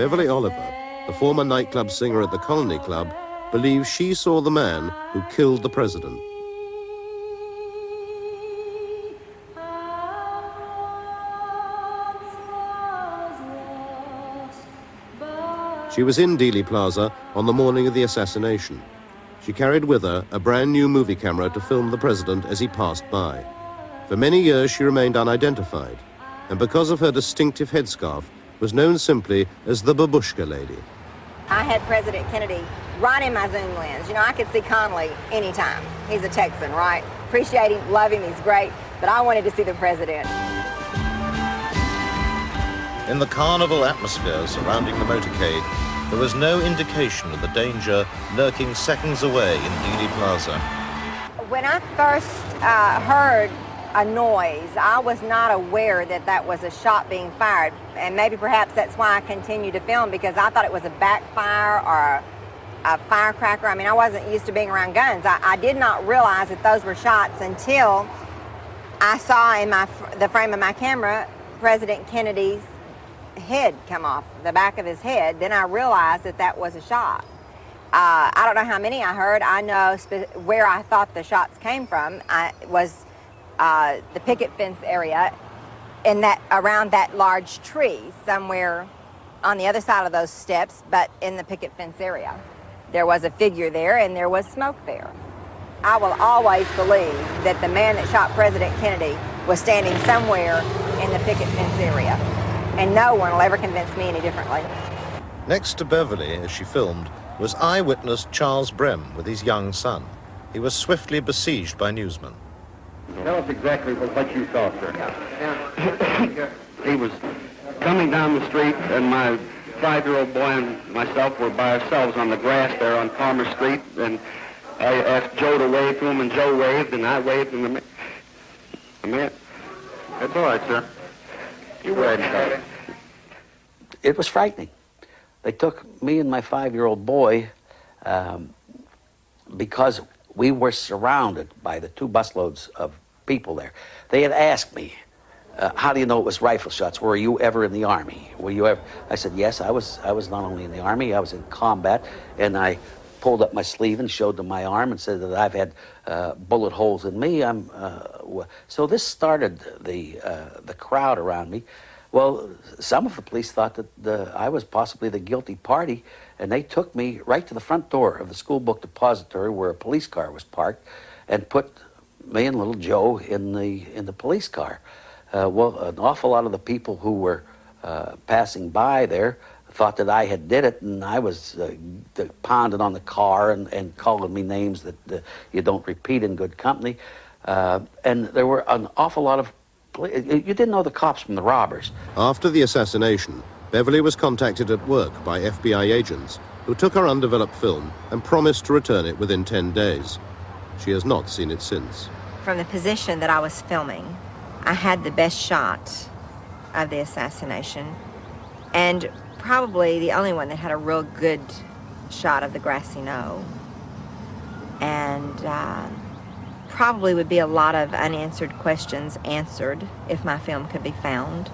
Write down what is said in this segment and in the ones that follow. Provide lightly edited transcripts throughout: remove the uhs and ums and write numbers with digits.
Beverly Oliver, the former nightclub singer at the Colony Club, believes she saw the man who killed the president. She was in Dealey Plaza on the morning of the assassination. She carried with her a brand new movie camera to film the president as he passed by. For many years she remained unidentified, and because of her distinctive headscarf, was known simply as the Babushka Lady. I had President Kennedy right in my zoom lens. You know, I could see Connally anytime. He's a Texan, right? Appreciate him, love him, he's great, but I wanted to see the president. In the carnival atmosphere surrounding the motorcade, there was no indication of the danger lurking seconds away in Dealey Plaza. When I first heard a noise, I was not aware that that was a shot being fired. And maybe perhaps that's why I continued to film, because I thought it was a backfire or a firecracker. I mean, I wasn't used to being around guns. I did not realize that those were shots until I saw in the frame of my camera President Kennedy's head come off, the back of his head. Then I realized that that was a shot. I don't know how many I heard. I know where I thought the shots came from. Was the picket fence area in that, around that large tree somewhere on the other side of those steps, but in the picket fence area. There was a figure there and there was smoke there. I will always believe that the man that shot President Kennedy was standing somewhere in the picket fence area, and no one will ever convince me any differently. Next to Beverly, as she filmed, was eyewitness Charles Brem with his young son. He was swiftly besieged by newsmen. Tell us exactly what you saw, sir. He was coming down the street, and my 5-year-old boy and myself were by ourselves on the grass there on Palmer Street, and I asked Joe to wave to him, and Joe waved, and I waved, and the man... That's all right, sir. You waved. It was frightening. They took me and my 5-year-old boy because we were surrounded by the 2 busloads of people there. They had asked me, how do you know it was rifle shots? Were you ever in the Army? Were you ever? I said, yes, I was not only in the Army, I was in combat, and I pulled up my sleeve and showed them my arm and said that I've had bullet holes in me. So this started the crowd around me. Well, some of the police thought that I was possibly the guilty party, and they took me right to the front door of the school book depository where a police car was parked and put me and little Joe in the police car. Well, an awful lot of the people who were passing by there thought that I had did it, and I was pounding on the car and calling me names that you don't repeat in good company. And there were an awful lot of... You didn't know the cops from the robbers. After the assassination, Beverly was contacted at work by FBI agents who took her undeveloped film and promised to return it within 10 days. She has not seen it since. From the position that I was filming, I had the best shot of the assassination, and probably the only one that had a real good shot of the grassy knoll. And probably would be a lot of unanswered questions answered if my film could be found.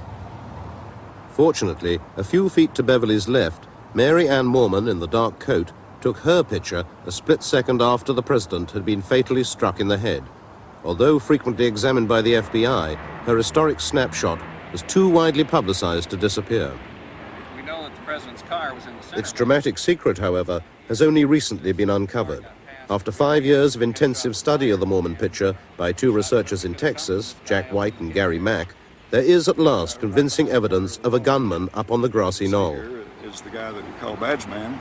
Fortunately, a few feet to Beverly's left, Mary Ann Moorman in the dark coat took her picture a split second after the president had been fatally struck in the head. Although frequently examined by the FBI, her historic snapshot was too widely publicized to disappear. We know that the president's car was in the center. Its dramatic secret, however, has only recently been uncovered. After 5 years of intensive study of the Moorman picture by 2 researchers in Texas, Jack White and Gary Mack, there is at last convincing evidence of a gunman up on the grassy knoll. Is the guy that we call Badge Man,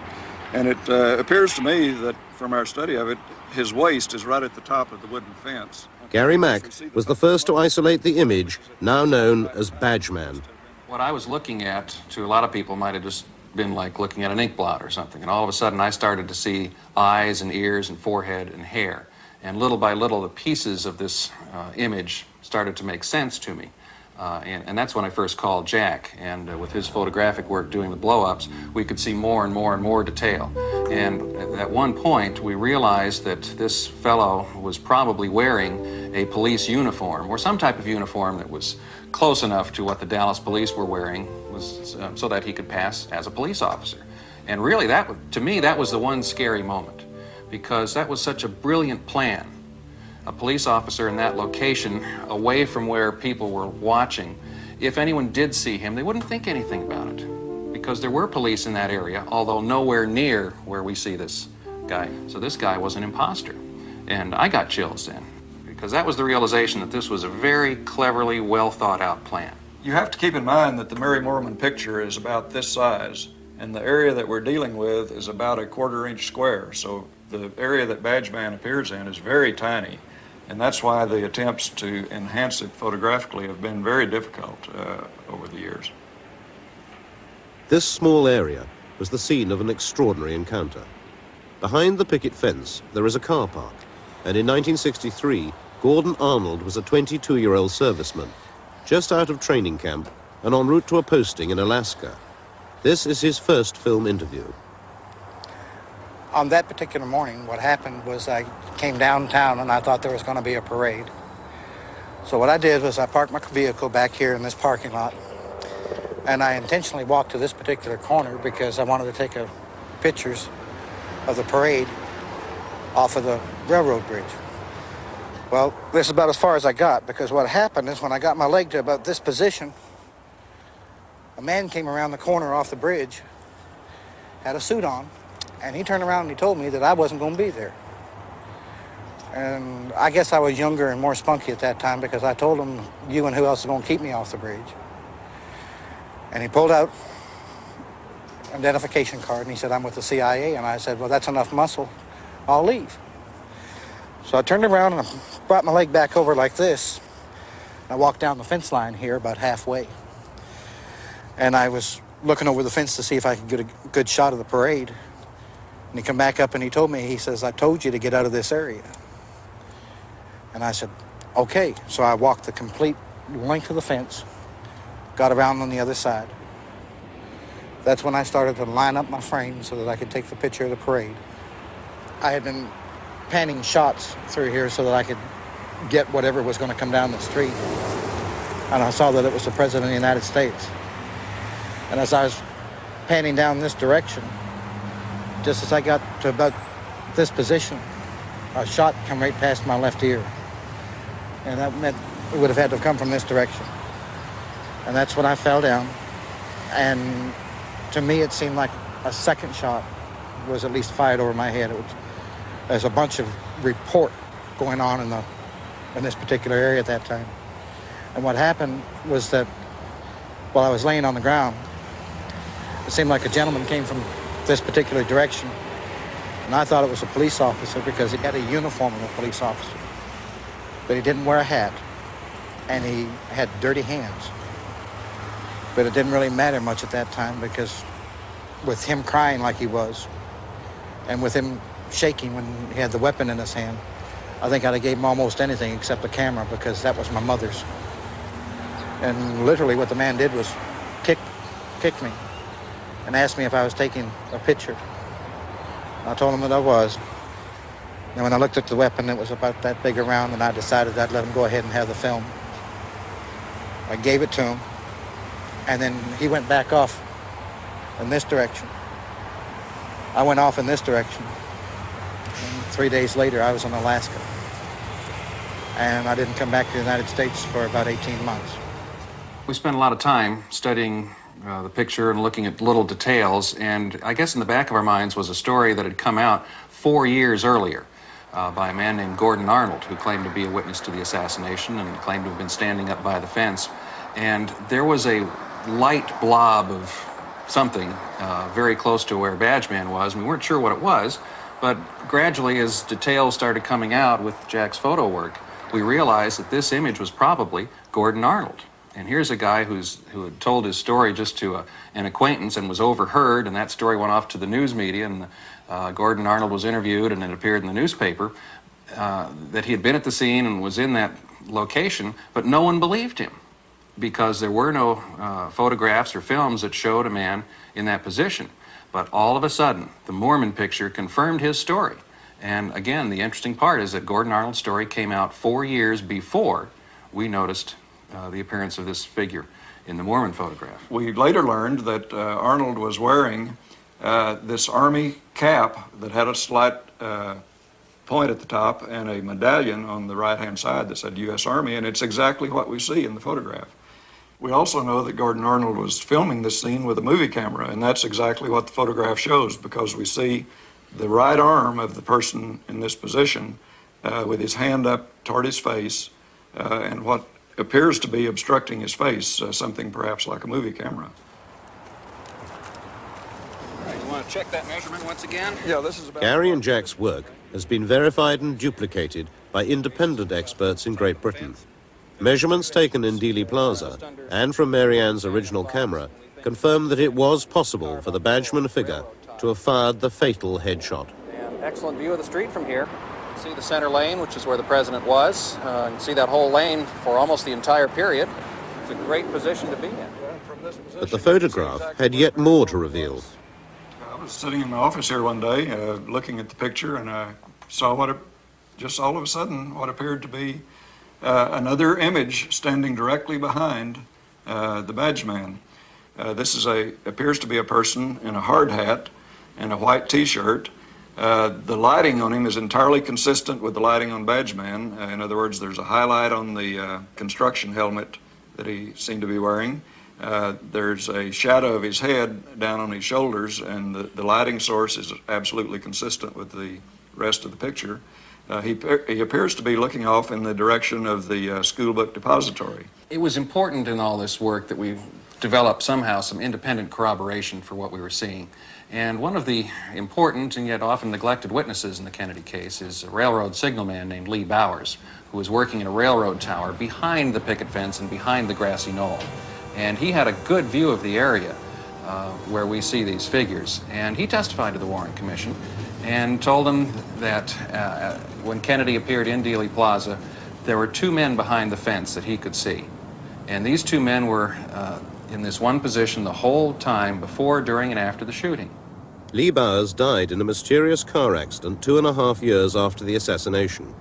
and it appears to me that from our study of it, his waist is right at the top of the wooden fence. Gary Mack was the first to isolate the image, now known as Badge Man. What I was looking at, to a lot of people, might have just been like looking at an ink blot or something, and all of a sudden I started to see eyes and ears and forehead and hair, and little by little the pieces of this image started to make sense to me. And that's when I first called Jack, and with his photographic work doing the blow-ups, we could see more and more and more detail. And at one point, we realized that this fellow was probably wearing a police uniform, or some type of uniform that was close enough to what the Dallas police were wearing was so that he could pass as a police officer. And really, to me, that was the one scary moment, because that was such a brilliant plan. A police officer in that location, away from where people were watching, if anyone did see him, they wouldn't think anything about it, because there were police in that area, although nowhere near where we see this guy. So this guy was an imposter. And I got chills then, because that was the realization that this was a very cleverly, well thought out plan. You have to keep in mind that the Mary Moorman picture is about this size, and the area that we're dealing with is about a 1/4 inch square. So the area that Badgeman appears in is very tiny, and that's why the attempts to enhance it photographically have been very difficult over the years. This small area was the scene of an extraordinary encounter. Behind the picket fence, there is a car park, and in 1963, Gordon Arnold was a 22-year-old serviceman, just out of training camp and en route to a posting in Alaska. This is his first film interview. On that particular morning, what happened was I came downtown and I thought there was going to be a parade. So what I did was I parked my vehicle back here in this parking lot, and I intentionally walked to this particular corner because I wanted to take pictures of the parade off of the railroad bridge. Well, this is about as far as I got, because what happened is when I got my leg to about this position, a man came around the corner off the bridge, had a suit on, and he turned around and he told me that I wasn't going to be there. And I guess I was younger and more spunky at that time, because I told him, you and who else is going to keep me off the bridge? And he pulled out an identification card and he said, I'm with the CIA. And I said, well, that's enough muscle, I'll leave. So I turned around and I brought my leg back over like this. I walked down the fence line here about halfway. And I was looking over the fence to see if I could get a good shot of the parade. And he come back up and he told me, he says, I told you to get out of this area. And I said, okay. So I walked the complete length of the fence, got around on the other side. That's when I started to line up my frame so that I could take the picture of the parade. I had been panning shots through here so that I could get whatever was going to come down the street. And I saw that it was the President of the United States. And as I was panning down this direction, just as I got to about this position, a shot come right past my left ear. And that meant it would have had to have come from this direction. And that's when I fell down. And to me, it seemed like a second shot was at least fired over my head. There's a bunch of report going on in this particular area at that time. And what happened was that while I was laying on the ground, it seemed like a gentleman came from this particular direction. And I thought it was a police officer because he had a uniform of a police officer. But he didn't wear a hat, and he had dirty hands. But it didn't really matter much at that time, because with him crying like he was, and with him shaking when he had the weapon in his hand, I think I'd have gave him almost anything except the camera, because that was my mother's. And literally what the man did was kick me and asked me if I was taking a picture. I told him that I was. And when I looked at the weapon, it was about that big around, and I decided I'd let him go ahead and have the film. I gave it to him, and then he went back off in this direction. I went off in this direction. And 3 days later, I was in Alaska. And I didn't come back to the United States for about 18 months. We spent a lot of time studying the picture and looking at little details, and I guess in the back of our minds was a story that had come out 4 years earlier by a man named Gordon Arnold, who claimed to be a witness to the assassination and claimed to have been standing up by the fence. And there was a light blob of something very close to where Badgeman was. We weren't sure what it was, but gradually, as details started coming out with Jack's photo work, we realized that this image was probably Gordon Arnold. And here's a guy who had told his story just to an acquaintance and was overheard, and that story went off to the news media, and Gordon Arnold was interviewed, and it appeared in the newspaper that he had been at the scene and was in that location, but no one believed him because there were no photographs or films that showed a man in that position. But all of a sudden, the Moorman picture confirmed his story. And again, the interesting part is that Gordon Arnold's story came out 4 years before we noticed the appearance of this figure in the Mormon photograph. We later learned that Arnold was wearing this Army cap that had a slight point at the top and a medallion on the right-hand side that said U.S. Army, and it's exactly what we see in the photograph. We also know that Gordon Arnold was filming this scene with a movie camera, and that's exactly what the photograph shows, because we see the right arm of the person in this position with his hand up toward his face and what appears to be obstructing his face, something perhaps like a movie camera. All right, you want to check that measurement once again? Yeah, this is about... Gary and Jack's work has been verified and duplicated by independent experts in Great Britain. Measurements taken in Dealey Plaza and from Mary Ann's original camera confirm that it was possible for the Badgeman figure to have fired the fatal headshot. And excellent view of the street from here. You can see the center lane, which is where the president was. You can see that whole lane for almost the entire period. It's a great position to be in. But the photograph had yet more to reveal. I was sitting in my office here one day looking at the picture, and I saw just all of a sudden, what appeared to be another image standing directly behind the badge man. This appears to be a person in a hard hat and a white T-shirt. The lighting on him is entirely consistent with the lighting on badge man. In other words, there's a highlight on the construction helmet that he seemed to be wearing. There's a shadow of his head down on his shoulders, and the lighting source is absolutely consistent with the rest of the picture. He appears to be looking off in the direction of the school book depository. It was important in all this work that we develop somehow some independent corroboration for what we were seeing. And one of the important and yet often neglected witnesses in the Kennedy case is a railroad signalman named Lee Bowers, who was working in a railroad tower behind the picket fence and behind the grassy knoll. And he had a good view of the area where we see these figures. And he testified to the Warren Commission and told them that when Kennedy appeared in Dealey Plaza, there were two men behind the fence that he could see. And these two men were in this one position the whole time before, during, and after the shooting. Lee Bowers died in a mysterious car accident 2.5 years after the assassination.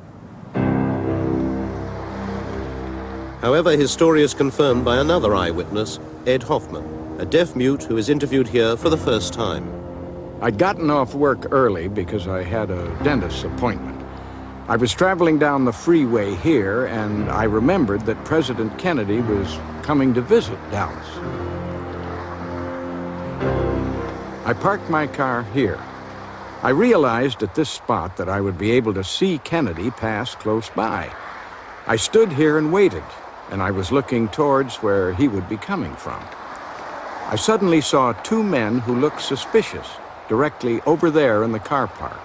However, his story is confirmed by another eyewitness, Ed Hoffman, a deaf-mute who is interviewed here for the first time. I'd gotten off work early because I had a dentist's appointment. I was traveling down the freeway here, and I remembered that President Kennedy was coming to visit Dallas. I parked my car here. I realized at this spot that I would be able to see Kennedy pass close by. I stood here and waited, and I was looking towards where he would be coming from. I suddenly saw two men who looked suspicious directly over there in the car park.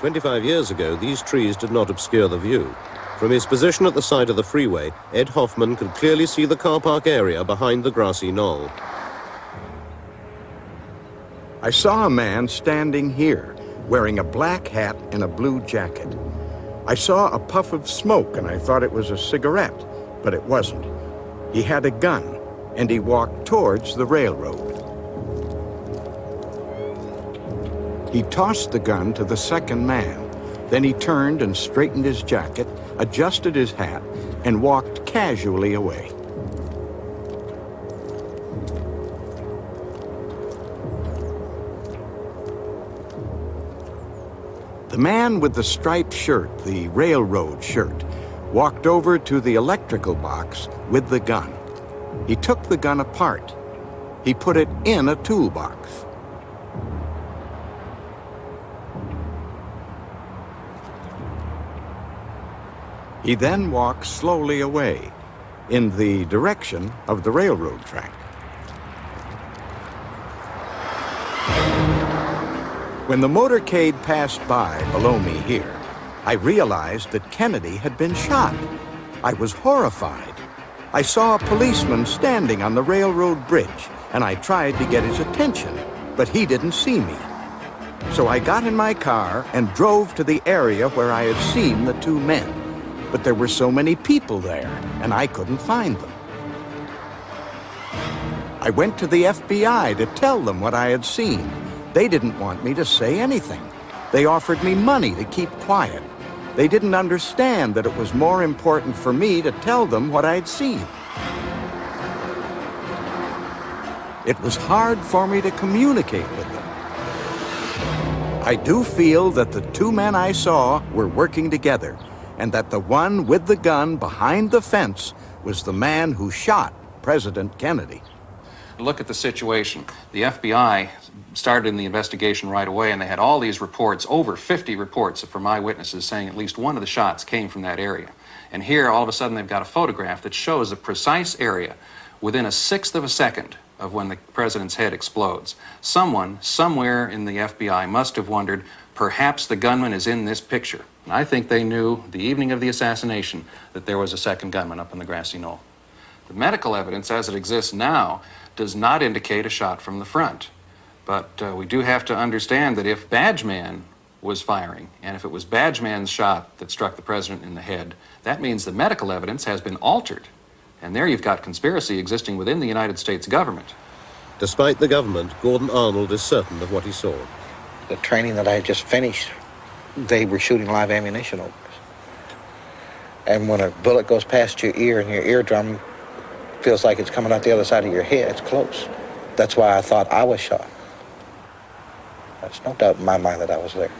25 years ago, these trees did not obscure the view. From his position at the side of the freeway, Ed Hoffman could clearly see the car park area behind the grassy knoll. I saw a man standing here, wearing a black hat and a blue jacket. I saw a puff of smoke, and I thought it was a cigarette, but it wasn't. He had a gun, and he walked towards the railroad. He tossed the gun to the second man. Then he turned and straightened his jacket, adjusted his hat, and walked casually away. The man with the striped shirt, the railroad shirt, walked over to the electrical box with the gun. He took the gun apart. He put it in a toolbox. He then walked slowly away in the direction of the railroad track. When the motorcade passed by below me here, I realized that Kennedy had been shot. I was horrified. I saw a policeman standing on the railroad bridge, and I tried to get his attention, but he didn't see me. So I got in my car and drove to the area where I had seen the two men. But there were so many people there, and I couldn't find them. I went to the FBI to tell them what I had seen. They didn't want me to say anything. They offered me money to keep quiet. They didn't understand that it was more important for me to tell them what I'd seen. It was hard for me to communicate with them. I do feel that the two men I saw were working together, and that the one with the gun behind the fence was the man who shot President Kennedy. Look at the situation. The FBI started in the investigation right away, and they had all these reports, over 50 reports from eyewitnesses saying at least one of the shots came from that area. And here, all of a sudden, they've got a photograph that shows a precise area within a sixth of a second of when the president's head explodes. Someone, somewhere in the FBI, must have wondered, perhaps the gunman is in this picture. And I think they knew the evening of the assassination that there was a second gunman up on the grassy knoll. The medical evidence, as it exists now, does not indicate a shot from the front. But we do have to understand that if Badgeman was firing, and if it was Badgeman's shot that struck the president in the head, that means the medical evidence has been altered. And there you've got conspiracy existing within the United States government. Despite the government, Gordon Arnold is certain of what he saw. The training that I had just finished, they were shooting live ammunition over us. And when a bullet goes past your ear and your eardrum feels like it's coming out the other side of your head, it's close. That's why I thought I was shot. There's no doubt in my mind that I was there.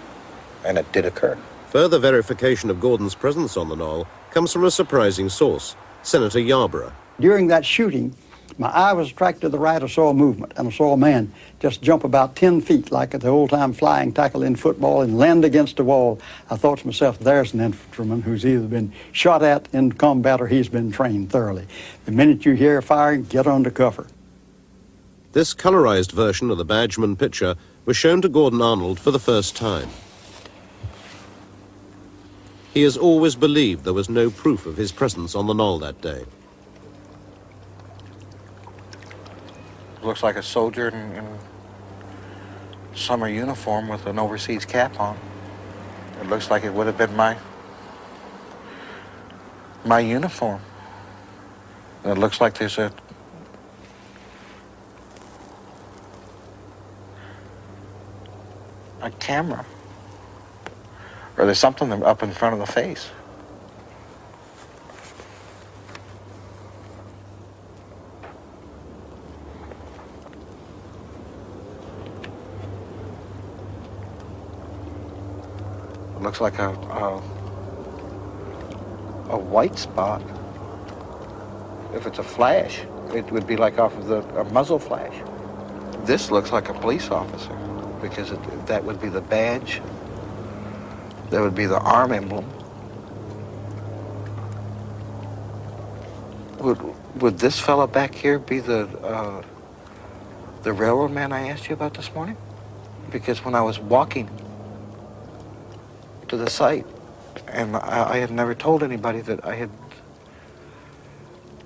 And it did occur. Further verification of Gordon's presence on the knoll comes from a surprising source, Senator Yarborough. During that shooting, my eye was attracted to the right. I saw a movement, and I saw a man just jump about 10 feet like at the old-time flying tackle in football and land against the wall. I thought to myself, there's an infantryman who's either been shot at in combat or he's been trained thoroughly. The minute you hear firing, get under cover. This colorized version of the Badgeman picture was shown to Gordon Arnold for the first time. He has always believed there was no proof of his presence on the knoll that day. Looks like a soldier in summer uniform with an overseas cap on. It looks like it would have been my uniform. And it looks like there's a camera. Or there's something up in front of the face. It looks like a white spot. If it's a flash, it would be like off of a muzzle flash. This looks like a police officer because that would be the badge. That would be the arm emblem. Would this fella back here be the railroad man I asked you about this morning? Because when I was walking to the site, and I had never told anybody that I had,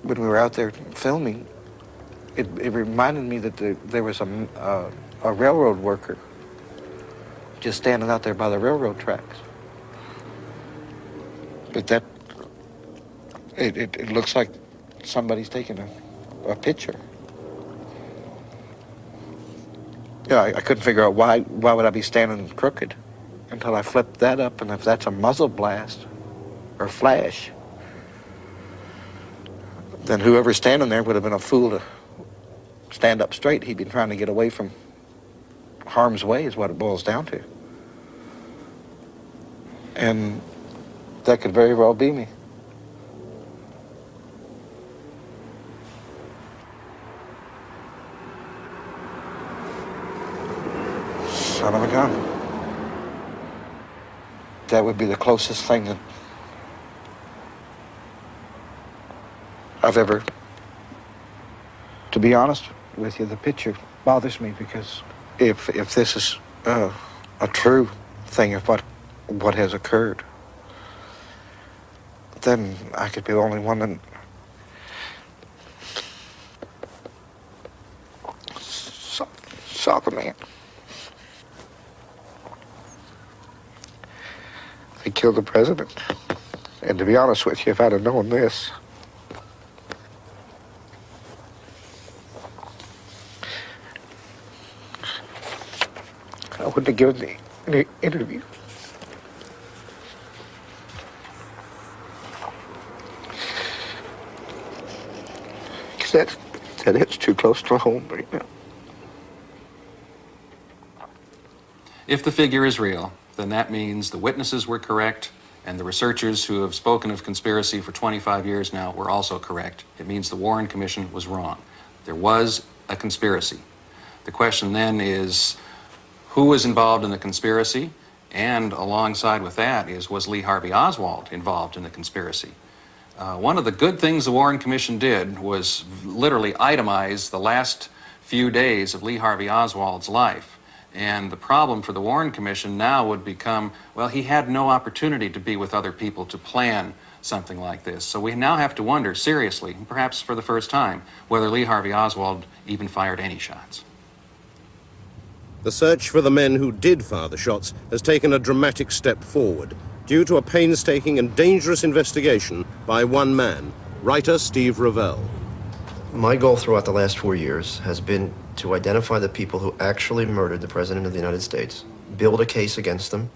when we were out there filming, it reminded me that there was a railroad worker just standing out there by the railroad tracks. But it looks like somebody's taking a picture. Yeah, I couldn't figure out why would I be standing crooked until I flipped that up, and if that's a muzzle blast or flash, then whoever's standing there would have been a fool to stand up straight. He'd been trying to get away from harm's way is what it boils down to. And that could very well be me. Son of a gun. That would be the closest thing that I've ever... To be honest with you, the picture bothers me because if this is a true thing of what has occurred, then I could be the only one that saw the man. They killed the president. And to be honest with you, if I'd have known this, I wouldn't have given the interview. said it's too close to home right now. If the figure is real, then that means the witnesses were correct and the researchers who have spoken of conspiracy for 25 years now were also correct. It means the Warren Commission was wrong. There was a conspiracy. The question then is, who was involved in the conspiracy? And alongside with that is, was Lee Harvey Oswald involved in the conspiracy? One of the good things the Warren Commission did was literally itemize the last few days of Lee Harvey Oswald's life. And the problem for the Warren Commission now would become, well, he had no opportunity to be with other people to plan something like this. So we now have to wonder seriously, perhaps for the first time, whether Lee Harvey Oswald even fired any shots. The search for the men who did fire the shots has taken a dramatic step forward due to a painstaking and dangerous investigation by one man, writer Steve Revell. My goal throughout the last 4 years has been to identify the people who actually murdered the President of the United States, build a case against them,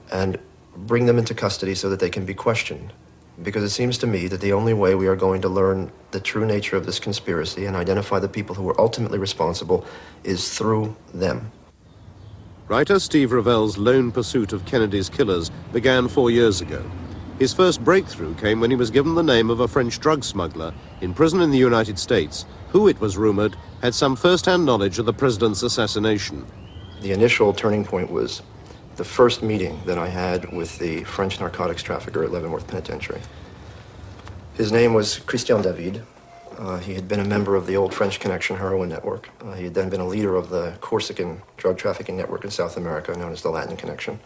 and bring them into custody so that they can be questioned. Because it seems to me that the only way we are going to learn the true nature of this conspiracy and identify the people who were ultimately responsible is through them. Writer Steve Revell's lone pursuit of Kennedy's killers began 4 years ago. His first breakthrough came when he was given the name of a French drug smuggler in prison in the United States, who, it was rumored, had some first-hand knowledge of the president's assassination. The initial turning point was the first meeting that I had with the French narcotics trafficker at Leavenworth Penitentiary. His name was Christian David. He had been a member of the old French Connection heroin network. He had then been a leader of the Corsican drug trafficking network in South America, known as the Latin Connection.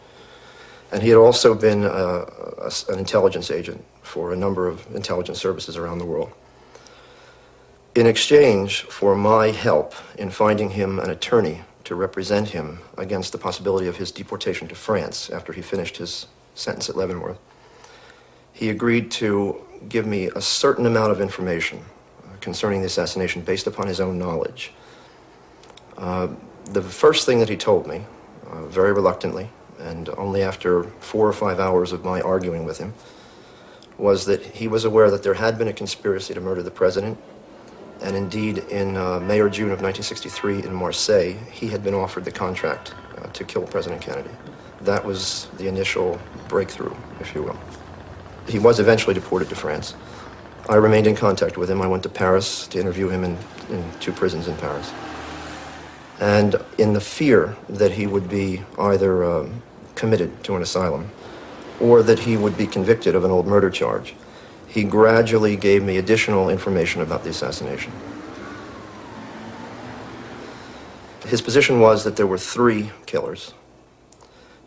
And he had also been an intelligence agent for a number of intelligence services around the world. In exchange for my help in finding him an attorney to represent him against the possibility of his deportation to France after he finished his sentence at Leavenworth, he agreed to give me a certain amount of information concerning the assassination based upon his own knowledge. The first thing that he told me, very reluctantly, and only after 4 or 5 hours of my arguing with him, was that he was aware that there had been a conspiracy to murder the president. And indeed, in May or June of 1963 in Marseille, he had been offered the contract to kill President Kennedy. That was the initial breakthrough, if you will. He was eventually deported to France. I remained in contact with him. I went to Paris to interview him in 2 prisons in Paris. And in the fear that he would be either committed to an asylum or that he would be convicted of an old murder charge, he gradually gave me additional information about the assassination. His position was that there were 3 killers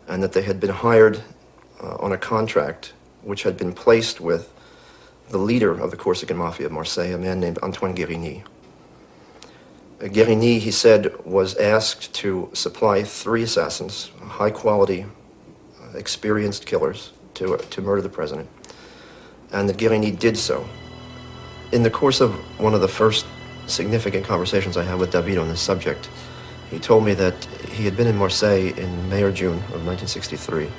and that they had been hired on a contract which had been placed with the leader of the Corsican Mafia of Marseille, a man named Antoine Guérini. Guérini, he said, was asked to supply 3 assassins, high-quality, experienced killers, to murder the president, and that Guérini did so. In the course of one of the first significant conversations I had with David on this subject, he told me that he had been in Marseille in May or June of 1963,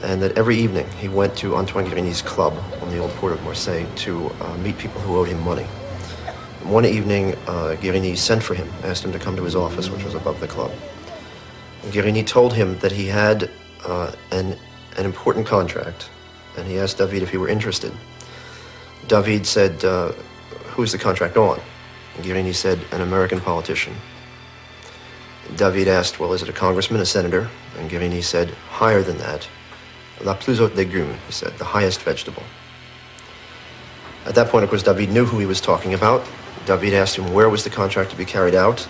and that every evening he went to Antoine Guérini's club on the old port of Marseille to meet people who owed him money. One evening, Guérini sent for him, asked him to come to his office, which was above the club. And Guérini told him that he had an important contract, and he asked David if he were interested. David said, who's the contract on? And Guérini said, an American politician. David asked, well, is it a congressman, a senator? And Guérini said, higher than that. La plus haute légume, he said, the highest vegetable. At that point, of course, David knew who he was talking about. David asked him where was the contract to be carried out.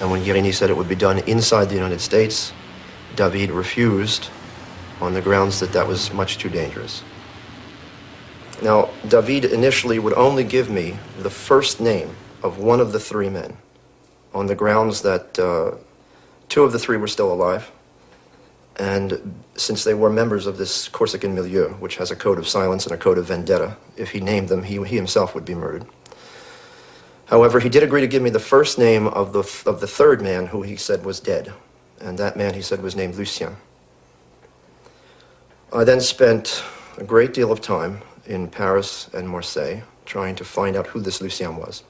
And when Guérini said it would be done inside the United States, David refused on the grounds that that was much too dangerous. Now, David initially would only give me the first name of one of the 3 men on the grounds that 2 of the 3 were still alive. And since they were members of this Corsican milieu, which has a code of silence and a code of vendetta, if he named them, he himself would be murdered. However, he did agree to give me the first name of the 3rd man who he said was dead. And that man, he said, was named Lucien. I then spent a great deal of time in Paris and Marseille trying to find out who this Lucien was.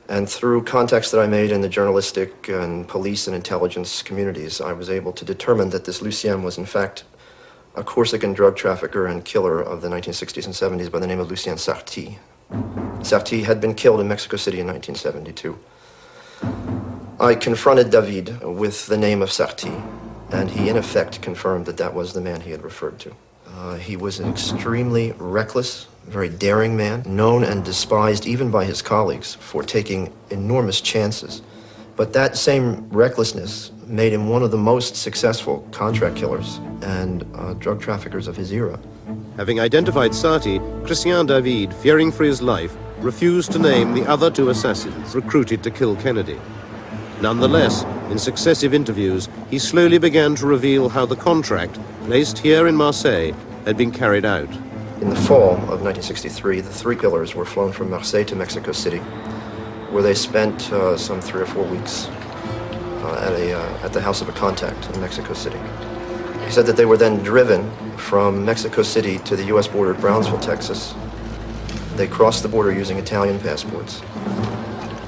And through contacts that I made in the journalistic and police and intelligence communities, I was able to determine that this Lucien was in fact a Corsican drug trafficker and killer of the 1960s and 70s by the name of Lucien Sarti. Sarti had been killed in Mexico City in 1972. I confronted David with the name of Sarti, and he in effect confirmed that that was the man he had referred to. He was an extremely reckless, very daring man, known and despised even by his colleagues for taking enormous chances. But that same recklessness made him one of the most successful contract killers and drug traffickers of his era. Having identified Sarti, Christian David, fearing for his life, refused to name the other two assassins recruited to kill Kennedy. Nonetheless, in successive interviews, he slowly began to reveal how the contract, placed here in Marseille, had been carried out. In the fall of 1963, the three killers were flown from Marseille to Mexico City, where they spent some 3 or 4 weeks at the house of a contact in Mexico City. He said that they were then driven from Mexico City to the U.S. border at Brownsville, Texas. They crossed the border using Italian passports.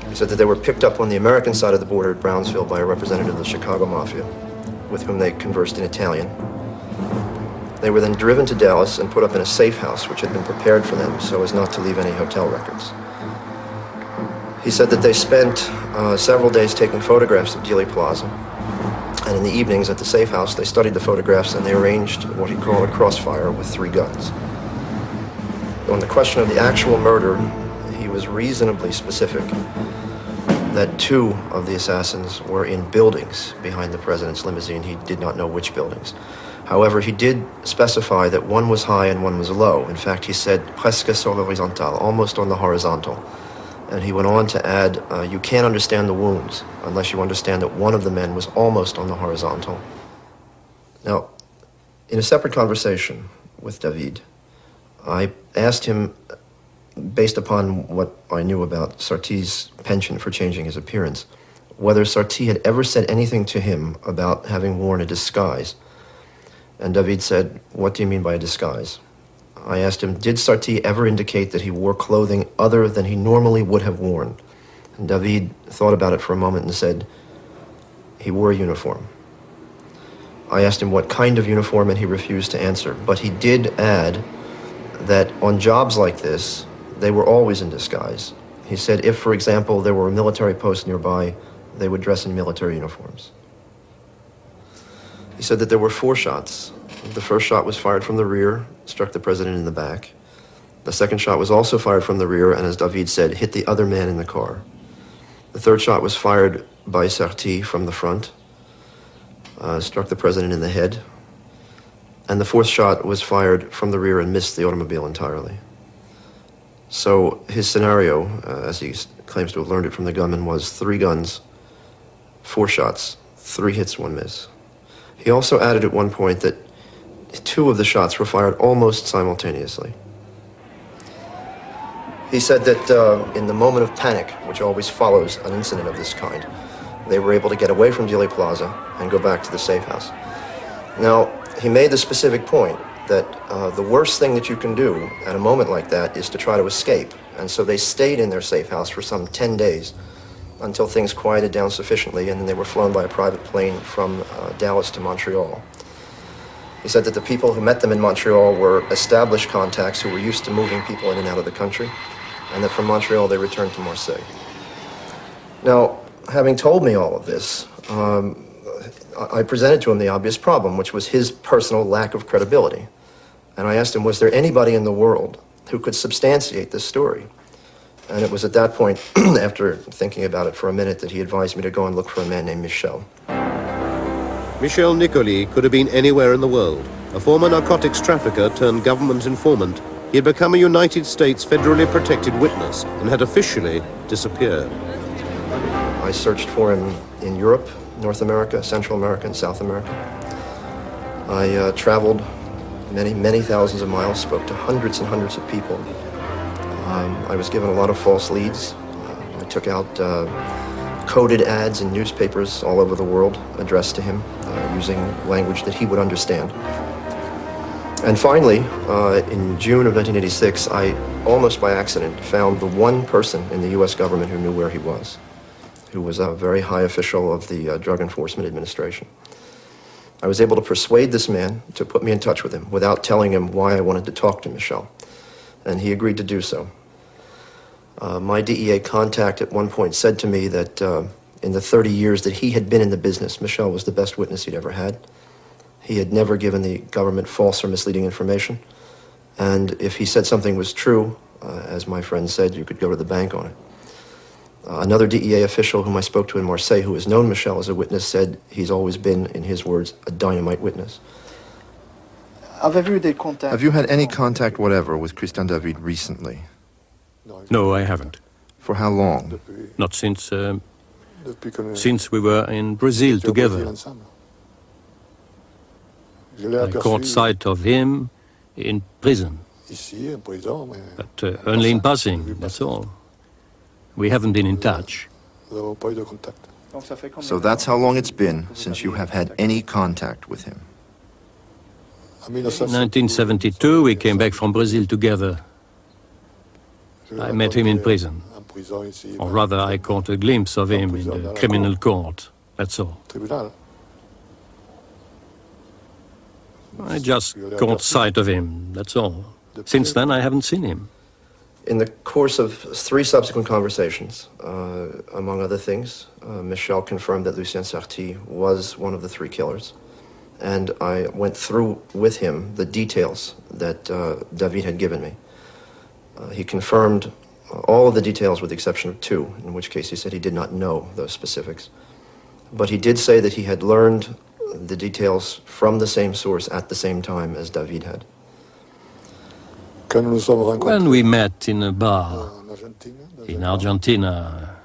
He said that they were picked up on the American side of the border at Brownsville by a representative of the Chicago Mafia, with whom they conversed in Italian. They were then driven to Dallas and put up in a safe house which had been prepared for them so as not to leave any hotel records. He said that they spent several days taking photographs of Dealey Plaza, and in the evenings at the safe house they studied the photographs and they arranged what he called a crossfire with 3 guns. On the question of the actual murder, he was reasonably specific that 2 of the assassins were in buildings behind the president's limousine. He did not know which buildings. However, he did specify that one was high and one was low. In fact, he said presque sur l'horizontale, almost on the horizontal. And he went on to add, you can't understand the wounds unless you understand that one of the men was almost on the horizontal. Now, in a separate conversation with David, I asked him, based upon what I knew about Sarti's penchant for changing his appearance, whether Sarti had ever said anything to him about having worn a disguise. And David said, "What do you mean by a disguise?" I asked him, did Sarti ever indicate that he wore clothing other than he normally would have worn? And David thought about it for a moment and said, he wore a uniform. I asked him what kind of uniform, and he refused to answer. But he did add that on jobs like this, they were always in disguise. He said if, for example, there were a military post nearby, they would dress in military uniforms. He said that there were 4 shots. The first shot was fired from the rear, struck the president in the back. The second shot was also fired from the rear, and as David said, hit the other man in the car. The third shot was fired by Sarti from the front, struck the president in the head. And the fourth shot was fired from the rear and missed the automobile entirely. So his scenario, as he claims to have learned it from the gunman, was 3 guns, 4 shots, 3 hits, 1 miss. He also added at one point that 2 of the shots were fired almost simultaneously. He said that in the moment of panic, which always follows an incident of this kind, they were able to get away from Dealey Plaza and go back to the safe house. Now, he made the specific point that the worst thing that you can do at a moment like that is to try to escape. And so they stayed in their safe house for some 10 days until things quieted down sufficiently, and then they were flown by a private plane from Dallas to Montreal. He said that the people who met them in Montreal were established contacts who were used to moving people in and out of the country, and that from Montreal they returned to Marseille. Now, having told me all of this, I presented to him the obvious problem, which was his personal lack of credibility. And I asked him, was there anybody in the world who could substantiate this story? And it was at that point, after thinking about it for a minute, that he advised me to go and look for a man named Michel. Michel Nicolai could have been anywhere in the world. A former narcotics trafficker turned government informant, he had become a United States federally protected witness and had officially disappeared. I searched for him in Europe, North America, Central America, and South America. I traveled many thousands of miles, spoke to hundreds and hundreds of people. I was given a lot of false leads. I took out coded ads in newspapers all over the world addressed to him using language that he would understand. And finally, in June of 1986, I, almost by accident, found the one person in the U.S. government who knew where he was, who was a very high official of the Drug Enforcement Administration. I was able to persuade this man to put me in touch with him without telling him why I wanted to talk to Michel, and he agreed to do so. My DEA contact at one point said to me that in the 30 years that he had been in the business, Michel was the best witness he'd ever had. He had never given the government false or misleading information, and if he said something was true, as my friend said, you could go to the bank on it. Another DEA official whom I spoke to in Marseille, who has known Michel as a witness, said he's always been, in his words, a dynamite witness. Have you had any contact whatever with Christian David recently? No, I haven't. For how long? Not since we were in Brazil together. I caught sight of him in prison, but only in passing, that's all. We haven't been in touch. So that's how long it's been since you have had any contact with him. In 1972, we came back from Brazil together. I met him in prison. Or rather, I caught a glimpse of him in the criminal court, that's all. I just caught sight of him, that's all. Since then, I haven't seen him. In the course of 3 subsequent conversations, among other things, Michel confirmed that Lucien Sarti was one of the 3 killers. And I went through with him the details that David had given me. He confirmed all of the details with the exception of 2, in which case he said he did not know those specifics. But he did say that he had learned the details from the same source at the same time as David had. When we met in a bar in Argentina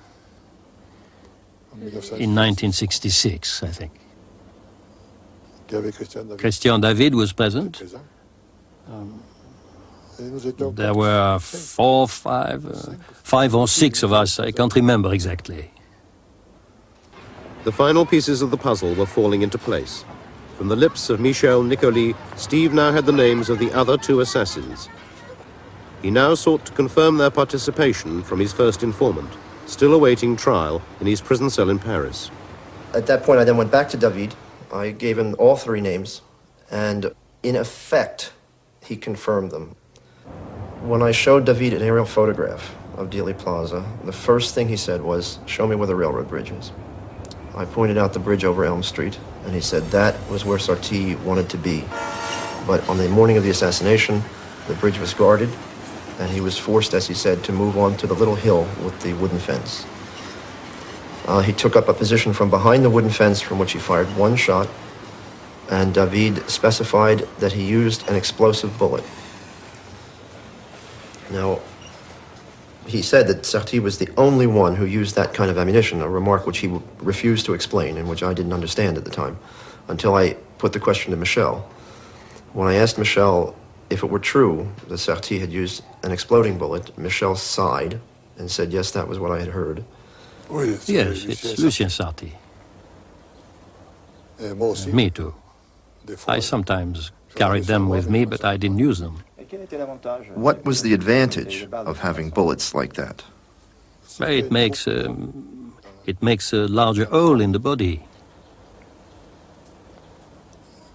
in 1966, I think. Christian David was present. There were 4, 5 or 6 of us, I can't remember exactly. The final pieces of the puzzle were falling into place. From the lips of Michel Nicolai, Steve now had the names of the other 2 assassins. He now sought to confirm their participation from his first informant, still awaiting trial in his prison cell in Paris. At that point, I then went back to David. I gave him all 3 names, and in effect, he confirmed them. When I showed David an aerial photograph of Dealey Plaza, the first thing he said was, "Show me where the railroad bridge is." I pointed out the bridge over Elm Street, and he said that was where Sarti wanted to be. But on the morning of the assassination, the bridge was guarded, and he was forced, as he said, to move on to the little hill with the wooden fence. He took up a position from behind the wooden fence from which he fired 1 shot, and David specified that he used an explosive bullet. Now, he said that Sarti was the only one who used that kind of ammunition, a remark which he refused to explain and which I didn't understand at the time, until I put the question to Michel. When I asked Michel if it were true that Sarti had used an exploding bullet, Michel sighed and said, yes, that was what I had heard. Yes, it's Lucien Sarti. Me too. I sometimes carried them with me, but I didn't use them. What was the advantage of having bullets like that? It makes a larger hole in the body.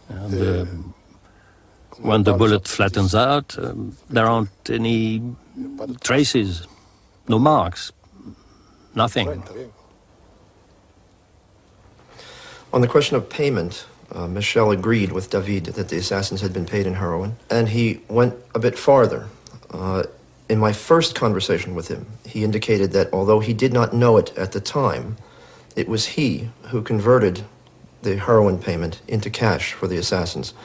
And when the bullet flattens out, there aren't any traces, no marks, nothing. On the question of payment, Michel agreed with David that the assassins had been paid in heroin, and he went a bit farther. In my first conversation with him, he indicated that although he did not know it at the time, it was he who converted the heroin payment into cash for the assassins.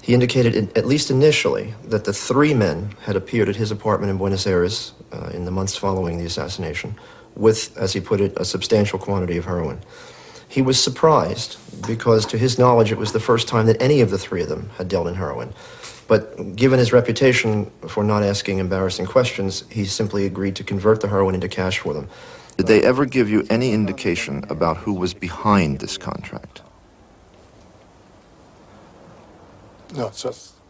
He indicated, at least initially, that the 3 men had appeared at his apartment in Buenos Aires in the months following the assassination with, as he put it, a substantial quantity of heroin. He was surprised because, to his knowledge, it was the first time that any of the 3 of them had dealt in heroin. But given his reputation for not asking embarrassing questions, he simply agreed to convert the heroin into cash for them. Did they ever give you any indication about who was behind this contract?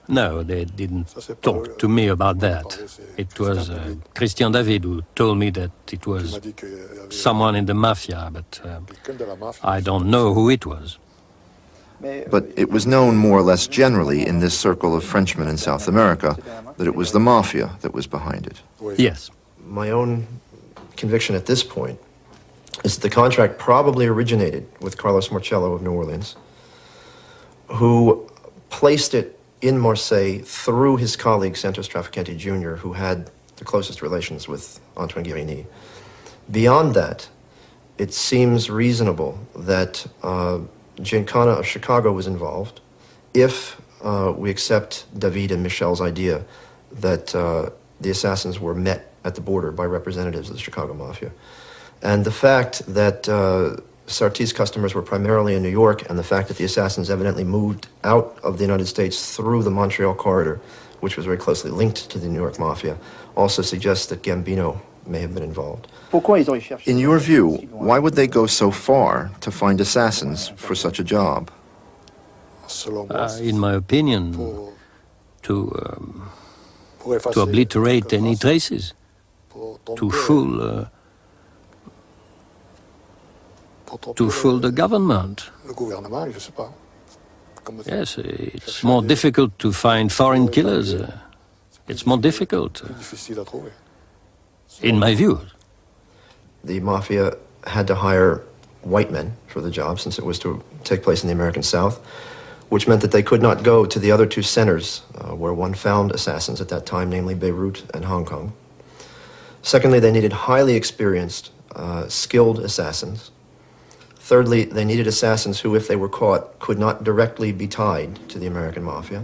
No, they didn't talk to me about that. It was Christian David who told me that it was someone in the mafia, but I don't know who it was. But it was known more or less generally in this circle of Frenchmen in South America that it was the mafia that was behind it. Yes. My own conviction at this point is that the contract probably originated with Carlos Marcello of New Orleans, who placed it in Marseille through his colleague Santos Traficante Jr., who had the closest relations with Antoine Guérini. Beyond that, it seems reasonable that Giancana of Chicago was involved, if we accept David and Michel's idea that the assassins were met at the border by representatives of the Chicago Mafia. And the fact that Sarti's customers were primarily in New York, and the fact that the assassins evidently moved out of the United States through the Montreal corridor, which was very closely linked to the New York Mafia, also suggests that Gambino may have been involved. In your view, why would they go so far to find assassins for such a job? In my opinion, to obliterate any traces, to fool the government. Yes, it's more difficult to find foreign killers. It's more difficult, in my view. The Mafia had to hire white men for the job, since it was to take place in the American South, which meant that they could not go to the other two centers where one found assassins at that time, namely Beirut and Hong Kong. Secondly, they needed highly experienced, skilled assassins. Thirdly, they needed assassins who, if they were caught, could not directly be tied to the American Mafia,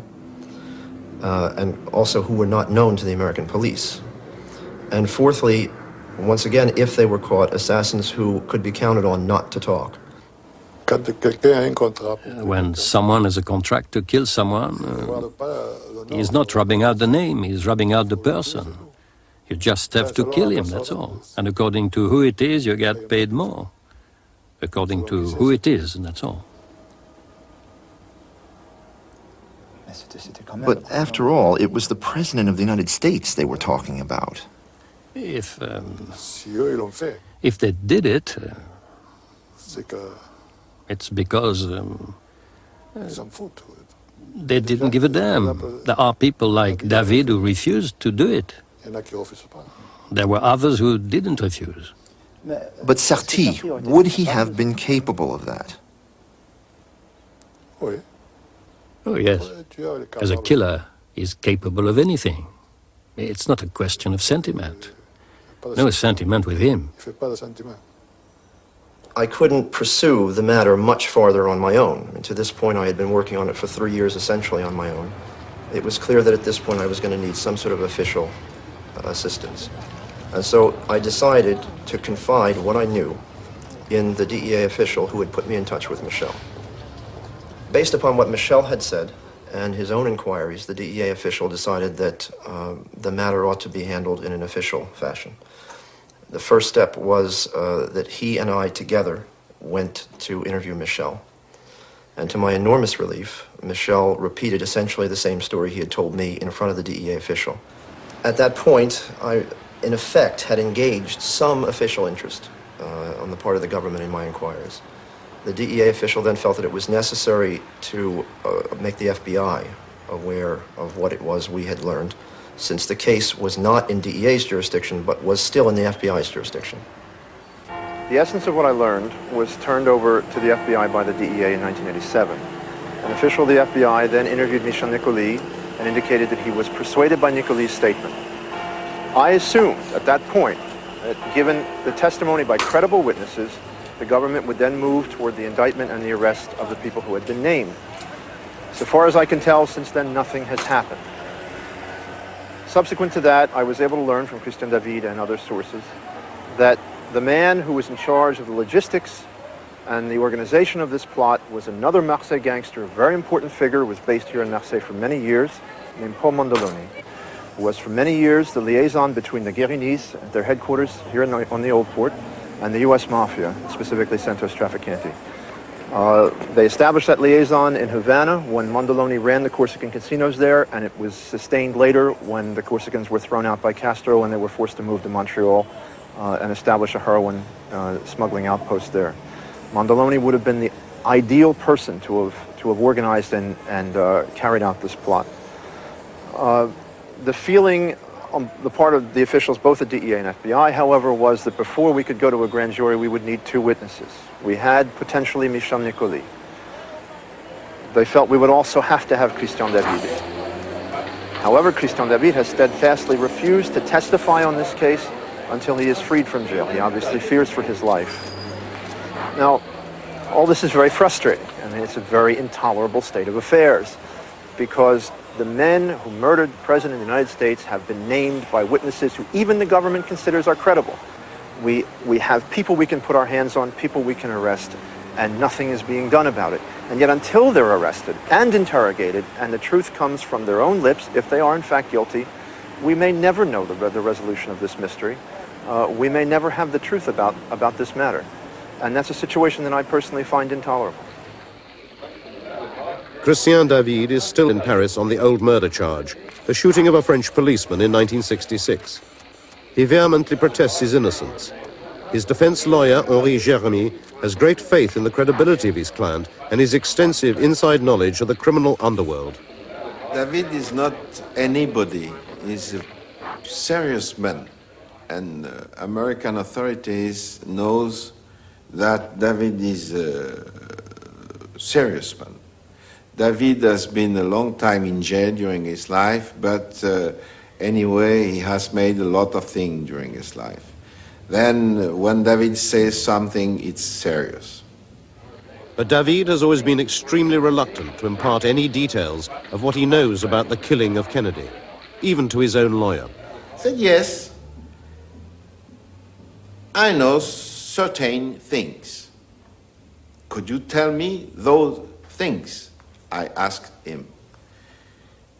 and also who were not known to the American police. And fourthly, once again, if they were caught, assassins who could be counted on not to talk. When someone has a contract to kill someone, he's not rubbing out the name, he's rubbing out the person. You just have to kill him, that's all. And according to who it is, you get paid more. According to who it is, and that's all. But after all, it was the President of the United States they were talking about. If they did it, it's because they didn't give a damn. There are people like David who refused to do it. There were others who didn't refuse. But Sarti, would he have been capable of that? Oh, yes. As a killer, he's capable of anything. It's not a question of sentiment. No sentiment with him. I couldn't pursue the matter much farther on my own. And to this point, I had been working on it for 3 years, essentially on my own. It was clear that at this point I was going to need some sort of official assistance. And so I decided to confide what I knew in the DEA official who had put me in touch with Michel. Based upon what Michel had said and his own inquiries, the DEA official decided that the matter ought to be handled in an official fashion. The first step was that he and I together went to interview Michel. And to my enormous relief, Michel repeated essentially the same story he had told me in front of the DEA official. At that point, I, in effect, had engaged some official interest on the part of the government in my inquiries. The DEA official then felt that it was necessary to make the FBI aware of what it was we had learned, since the case was not in DEA's jurisdiction, but was still in the FBI's jurisdiction. The essence of what I learned was turned over to the FBI by the DEA in 1987. An official of the FBI then interviewed Michel Nicolí and indicated that he was persuaded by Nicolí's statement. I assumed at that point that given the testimony by credible witnesses, the government would then move toward the indictment and the arrest of the people who had been named. So far as I can tell, since then, nothing has happened. Subsequent to that, I was able to learn from Christian David and other sources that the man who was in charge of the logistics and the organization of this plot was another Marseille gangster, a very important figure, was based here in Marseille for many years, named Paul Mondoloni, who was for many years the liaison between the Guérinis at their headquarters here on the Old Port and the U.S. Mafia, specifically Santos Traficante. They established that liaison in Havana when Mondoloni ran the Corsican casinos there, and it was sustained later when the Corsicans were thrown out by Castro and they were forced to move to Montreal and establish a heroin smuggling outpost there. Mondoloni would have been the ideal person to have organized and carried out this plot. The feeling on the part of the officials, both the DEA and FBI, however, was that before we could go to a grand jury, we would need two witnesses. We had potentially Michel Nicoly. They felt we would also have to have Christian David. However, Christian David has steadfastly refused to testify on this case until he is freed from jail. He obviously fears for his life. Now, all this is very frustrating. I mean, it's a very intolerable state of affairs because the men who murdered the President of the United States have been named by witnesses who even the government considers are credible. We have people we can put our hands on, people we can arrest, and nothing is being done about it. And yet until they're arrested and interrogated, and the truth comes from their own lips, if they are in fact guilty, we may never know the resolution of this mystery. We may never have the truth about this matter. And that's a situation that I personally find intolerable. Christian David is still in Paris on the old murder charge, the shooting of a French policeman in 1966. He vehemently protests his innocence. His defense lawyer, Henri Jérémy, has great faith in the credibility of his client and his extensive inside knowledge of the criminal underworld. David is not anybody. He's a serious man. And American authorities knows that David is a serious man. David has been a long time in jail during his life, but anyway, he has made a lot of things during his life. Then when David says something, it's serious. But David has always been extremely reluctant to impart any details of what he knows about the killing of Kennedy, even to his own lawyer. I said, yes, I know certain things. Could you tell me those things? I asked him.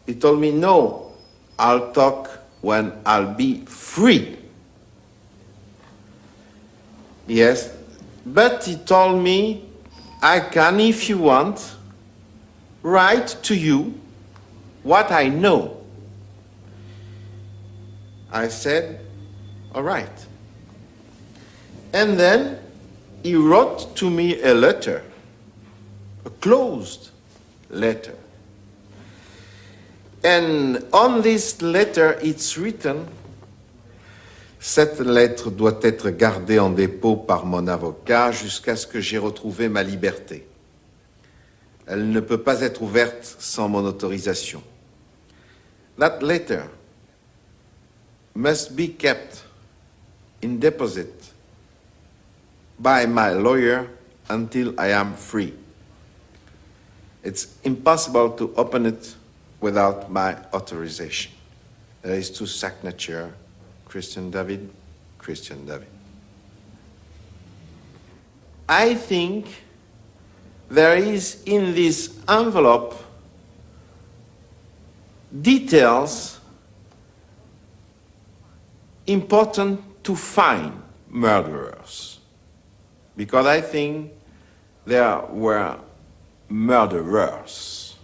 He told me, no, I'll talk when I'll be free. Yes, but he told me, I can, if you want, write to you what I know. I said, all right. And then he wrote to me a letter, a closed letter. And on this letter, it's written, cette lettre doit être gardée en dépôt par mon avocat jusqu'à ce que j'aie retrouvé ma liberté. Elle ne peut pas être ouverte sans mon autorisation. That letter must be kept in deposit by my lawyer until I am free. It's impossible to open it without my authorization. There is two signatures, Christian David, Christian David. I think there is in this envelope details important to find murderers, because I think there were murderers,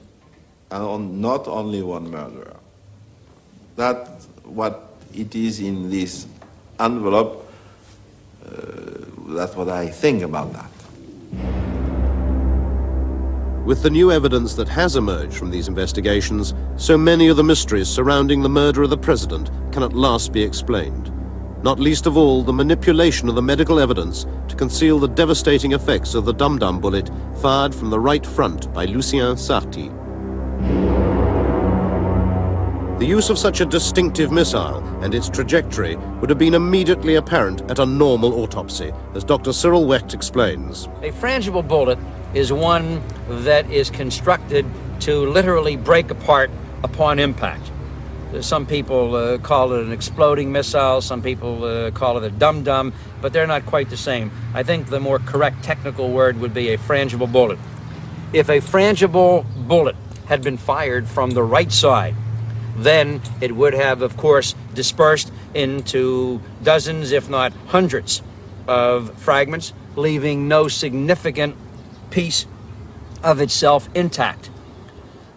and not only one murderer. That's what it is in this envelope. That's what I think about that. With the new evidence that has emerged from these investigations, so many of the mysteries surrounding the murder of the president can at last be explained. Not least of all, the manipulation of the medical evidence to conceal the devastating effects of the dum-dum bullet fired from the right front by Lucien Sarti. The use of such a distinctive missile and its trajectory would have been immediately apparent at a normal autopsy, as Dr. Cyril Wecht explains. A frangible bullet is one that is constructed to literally break apart upon impact. Some people call it an exploding missile, some people call it a dum-dum, but they're not quite the same. I think the more correct technical word would be a frangible bullet. If a frangible bullet had been fired from the right side, then it would have, of course, dispersed into dozens, if not hundreds, of fragments, leaving no significant piece of itself intact.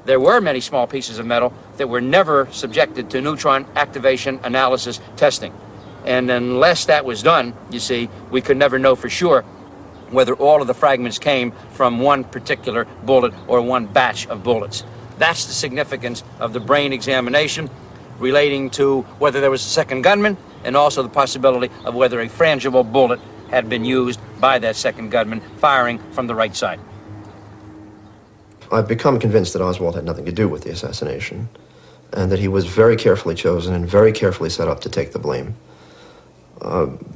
There were many small pieces of metal that were never subjected to neutron activation analysis testing. And unless that was done, you see, we could never know for sure whether all of the fragments came from one particular bullet or one batch of bullets. That's the significance of the brain examination relating to whether there was a second gunman, and also the possibility of whether a frangible bullet had been used by that second gunman firing from the right side. I've become convinced that Oswald had nothing to do with the assassination, and that he was very carefully chosen and very carefully set up to take the blame.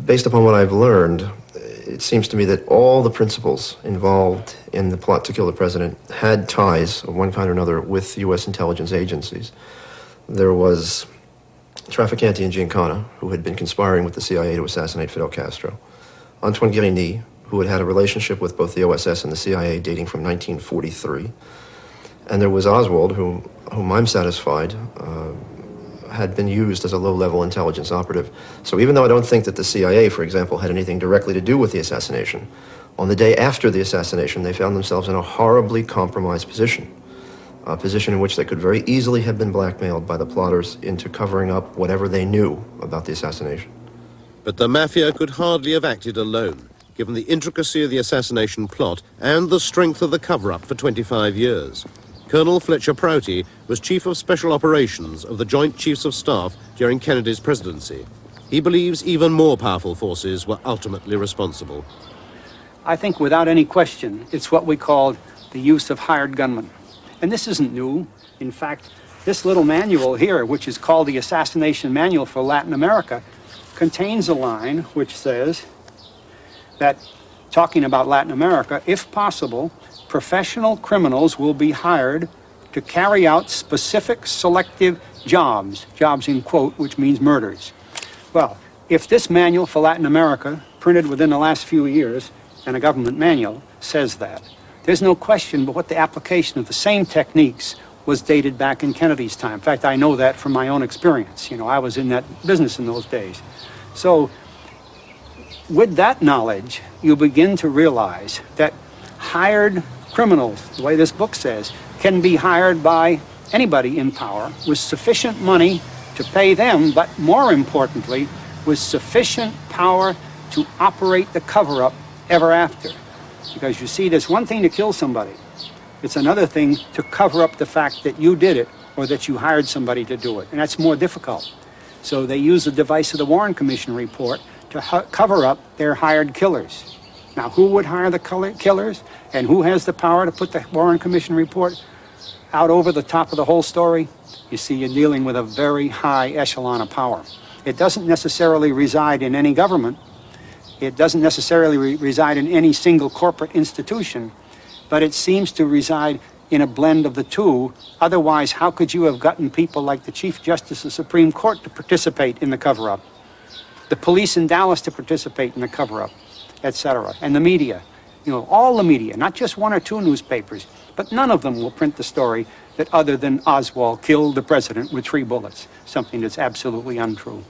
Based upon what I've learned, it seems to me that all the principals involved in the plot to kill the president had ties of one kind or another with U.S. intelligence agencies. There was Trafficante and Giancana, who had been conspiring with the CIA to assassinate Fidel Castro. Antoine Guérini, who had had a relationship with both the OSS and the CIA dating from 1943. And there was Oswald, whom I'm satisfied had been used as a low-level intelligence operative. So even though I don't think that the CIA, for example, had anything directly to do with the assassination, on the day after the assassination, they found themselves in a horribly compromised position. A position in which they could very easily have been blackmailed by the plotters into covering up whatever they knew about the assassination. But the Mafia could hardly have acted alone, given the intricacy of the assassination plot and the strength of the cover-up for 25 years. Colonel Fletcher Prouty was Chief of Special Operations of the Joint Chiefs of Staff during Kennedy's presidency. He believes even more powerful forces were ultimately responsible. I think without any question, it's what we called the use of hired gunmen. And this isn't new. In fact, this little manual here, which is called the Assassination Manual for Latin America, contains a line which says that, talking about Latin America, if possible, professional criminals will be hired to carry out specific selective jobs in quote, which means murders. Well, if this manual for Latin America, printed within the last few years, and a government manual, says that, there's no question but what the application of the same techniques was dated back in Kennedy's time. In fact, I know that from my own experience. You know, I was in that business in those days. So, with that knowledge, you begin to realize that hired criminals, the way this book says, can be hired by anybody in power with sufficient money to pay them, but more importantly, with sufficient power to operate the cover-up ever after. Because you see, there's one thing to kill somebody. It's another thing to cover up the fact that you did it or that you hired somebody to do it. And that's more difficult. So they use the device of the Warren Commission report to cover up their hired killers. Now, who would hire the killers? And who has the power to put the Warren Commission report out over the top of the whole story? You see, you're dealing with a very high echelon of power. It doesn't necessarily reside in any government. It doesn't necessarily reside in any single corporate institution, but it seems to reside in a blend of the two. Otherwise, how could you have gotten people like the Chief Justice of the Supreme Court to participate in the cover-up, the police in Dallas to participate in the cover-up, etc., and the media? You know, all the media, not just one or two newspapers, but none of them will print the story that other than Oswald killed the president with 3 bullets, something that's absolutely untrue.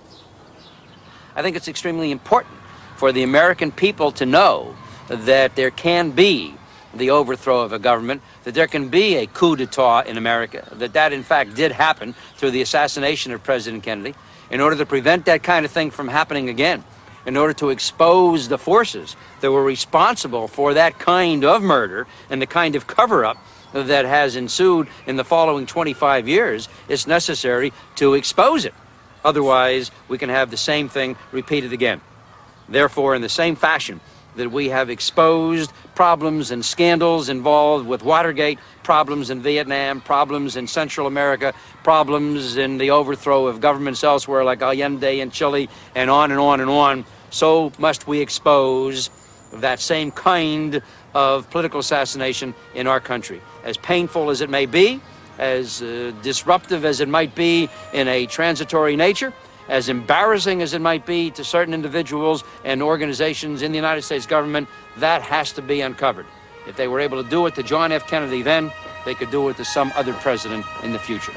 I think it's extremely important for the American people to know that there can be the overthrow of a government, that there can be a coup d'etat in America, that in fact did happen through the assassination of President Kennedy. In order to prevent that kind of thing from happening again, in order to expose the forces that were responsible for that kind of murder and the kind of cover-up that has ensued in the following 25 years, it's necessary to expose it. Otherwise, we can have the same thing repeated again. Therefore, in the same fashion that we have exposed problems and scandals involved with Watergate, problems in Vietnam, problems in Central America, problems in the overthrow of governments elsewhere like Allende in Chile, and on and on and on, so must we expose that same kind of political assassination in our country. As painful as it may be, as disruptive as it might be in a transitory nature, as embarrassing as it might be to certain individuals and organizations in the United States government, that has to be uncovered. If they were able to do it to John F. Kennedy then, they could do it to some other president in the future.